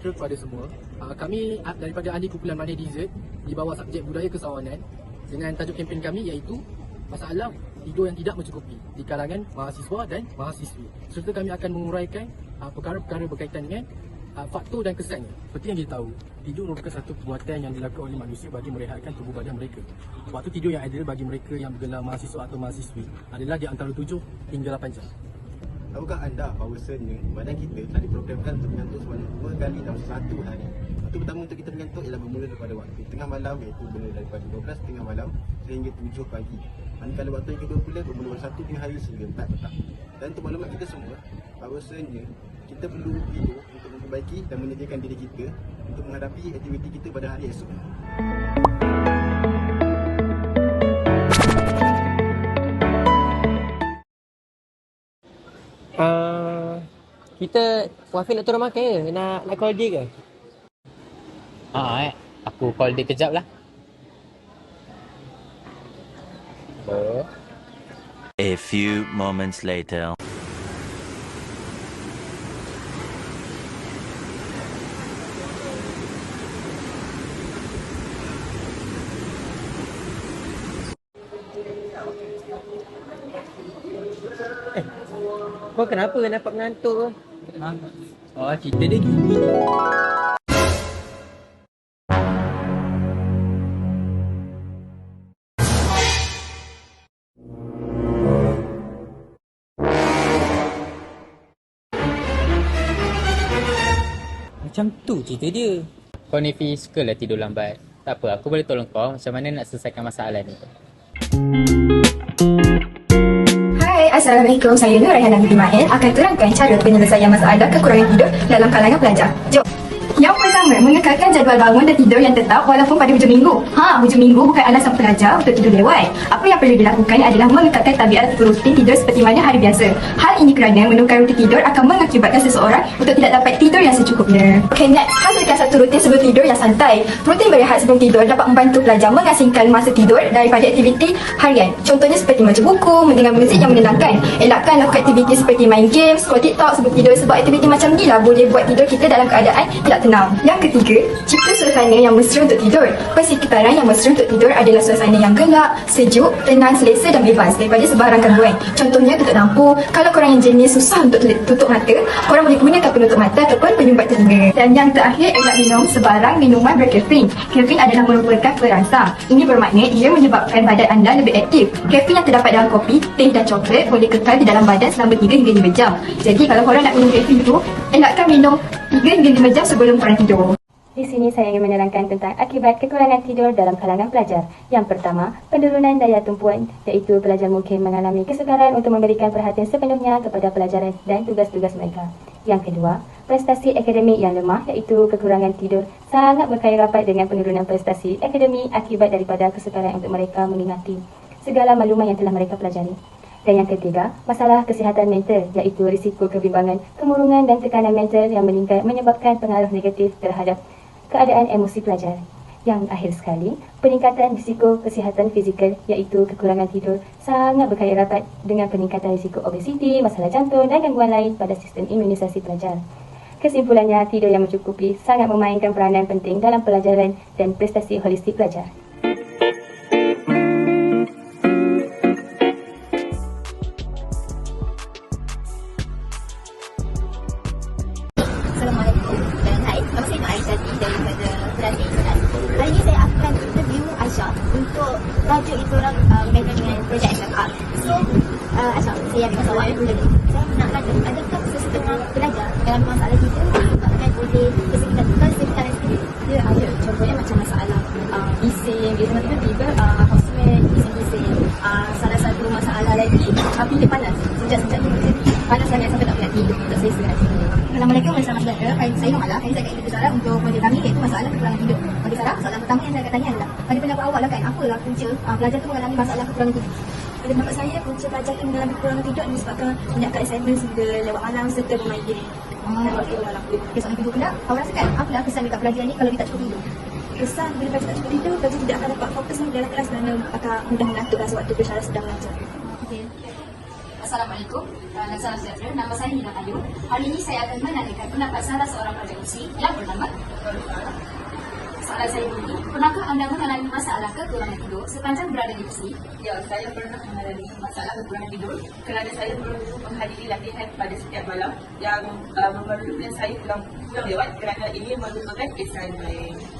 sejahtera kepada semua. Kami daripada Ahli Kumpulan Mania DZ di bawah subjek Budaya Kesawanan dengan tajuk kempen kami iaitu masalah tidur yang tidak mencukupi di kalangan mahasiswa dan mahasiswi. Serta kami akan menguraikan perkara-perkara berkaitan dengan faktor dan kesannya. Seperti yang kita tahu, tidur merupakan satu perbuatan yang dilakukan oleh manusia bagi merehatkan tubuh badan mereka. Waktu tidur yang ideal bagi mereka yang bergelar mahasiswa atau mahasiswi adalah di antara 7 hingga 8 jam. Tahukah anda bahawasanya badan kita telah diprogramkan untuk mengantuk sebanyak 2 kali dalam satu hari? Waktu pertama untuk kita mengantuk ialah bermula daripada waktu tengah malam, iaitu bermula daripada 12 tengah malam sehingga 7 pagi. Manakala waktu yang kedua pula bermula pada 1 tengah hari sehingga 4 petang. Dan untuk maklumat kita semua, bahawasanya kita perlu tidur untuk memperbaiki dan menyediakan diri kita untuk menghadapi aktiviti kita pada hari esok. Kita Wafil nak turun makan ke? Nak call dia ke? Aku call dia kejap lah. A few moments later. Kau kenapa dapat mengantuk ke? Oh, cerita dia gini. Macam tu cerita dia. Kau ni Fi, sukalah tidur lambat. Tak apa, aku boleh tolong kau macam mana nak selesaikan masalah ni. Assalamualaikum, saya Nur Rayhana binti Mail akan terangkan cara penyelesaian masalah kekurangan tidur dalam kalangan pelajar. Jom. Yang pertama, mengekalkan jadual bangun dan tidur yang tetap walaupun pada hujung minggu. Hujung minggu bukan alasan pelajar untuk tidur lewat. Apa yang perlu dilakukan adalah mengekalkan tabiat rutin tidur seperti mana hari biasa. Hal ini kerana menukar rutin tidur akan mengakibatkan seseorang untuk tidak dapat tidur yang secukupnya. Okay, next. Hasilkan satu rutin sebelum tidur yang santai. Rutin berehat sebelum tidur dapat membantu pelajar mengasingkan masa tidur daripada aktiviti harian. Contohnya seperti membaca buku, mendengar muzik yang menenangkan. Elakkan lakukan aktiviti seperti main game, scroll TikTok sebelum tidur sebab aktiviti macam ni lah boleh buat tidur kita dalam keadaan tidak tenang. Yang ketiga, cipta suasana yang mesra untuk tidur. Persekitaran yang mesra untuk tidur adalah suasana yang gelap, sejuk, tenang, selesa dan bebas daripada sebarang gangguan. Contohnya tutup lampu. Kalau korang yang jenis susah untuk tutup mata, korang boleh gunakan penutup mata ataupun penyumbat telinga. Dan yang terakhir, elak minum sebarang minuman berkafein. Kafein adalah merupakan perangsang. Ini bermakna ia menyebabkan badan anda lebih aktif. Kafein yang terdapat dalam kopi, teh dan coklat boleh kekal di dalam badan selama 3 hingga 5 jam. Jadi kalau korang nak minum kafein tu, elakkan minum 3 hingga 5 jam sebelum korang tidur. Di sini saya ingin menerangkan tentang akibat kekurangan tidur dalam kalangan pelajar. Yang pertama, penurunan daya tumpuan, iaitu pelajar mungkin mengalami kesukaran untuk memberikan perhatian sepenuhnya kepada pelajaran dan tugas-tugas mereka. Yang kedua, prestasi akademik yang lemah, iaitu kekurangan tidur sangat berkait rapat dengan penurunan prestasi akademik akibat daripada kesukaran untuk mereka mengingati segala maklumat yang telah mereka pelajari. Dan yang ketiga, masalah kesihatan mental, iaitu risiko kebimbangan, kemurungan dan tekanan mental yang meningkat menyebabkan pengaruh negatif terhadap keadaan emosi pelajar. Yang akhir sekali, peningkatan risiko kesihatan fizikal, iaitu kekurangan tidur sangat berkait rapat dengan peningkatan risiko obesiti, masalah jantung dan gangguan lain pada sistem imunisasi pelajar. Kesimpulannya, tidur yang mencukupi sangat memainkan peranan penting dalam pelajaran dan prestasi holistik pelajar. Assalamualaikum dan hai, nama saya Nur Aisyah daripada Kelas Indonesia. Hari ini saya akan interview Aisyah untuk tajuk itu orang berkaitan dengan projek SMR. So, Aisyah, saya akan awak dulu. Saya nak tanya, adakah sesetengah pelajar dalam masalah tidur disebabkan oleh kesekitan sendiri? Dia ada, contohnya macam masalah bising, dia tiba-tiba housemate, bising-bising. Salah satu masalah lagi, bila panas, sejak-sejak tu jadi panas sangat sampai tak boleh tidur, tak selesa nak tidur. Assalamualaikum warahmatullahi wabarakatuh. Saya Nomalah. Hari saya akan berbicara untuk projek kami iaitu masalah kekurangan tidur. Bagi Sarah, soalan pertama yang saya akan tanya adalah pada pendapat awak lah kan, apalah punca pelajar tu mengalami masalah kekurangan tidur? Pada pendapat saya, punca pelajar tu mengalami kekurangan tidur disebabkan banyakkan assignment sehingga lewat malam serta bermain game. Soalan kedua pula, awak rasa kan apalah kesan dekat pelajar ni kalau dia tak cukup tidur? Kesan bila pelajar tak cukup tidur, pelajar tidak akan dapat fokus dalam kelas dan akan mudah mengantuk sewaktu pensyarah sedang belajar. Assalamualaikum dan salam sejahtera. Nama saya Nina Ayu. Hari ini saya akan menanyakan pendapat salah seorang pelajar usia yang bernama soalan saya ini, pernahkah anda mengalami masalah kekurangan tidur sepanjang berada di usia? Ya, saya pernah mengalami masalah kekurangan tidur kerana saya perlu menghadiri latihan pada setiap malam yang memerlukan saya pulang lewat kerana ini merupakan assignment.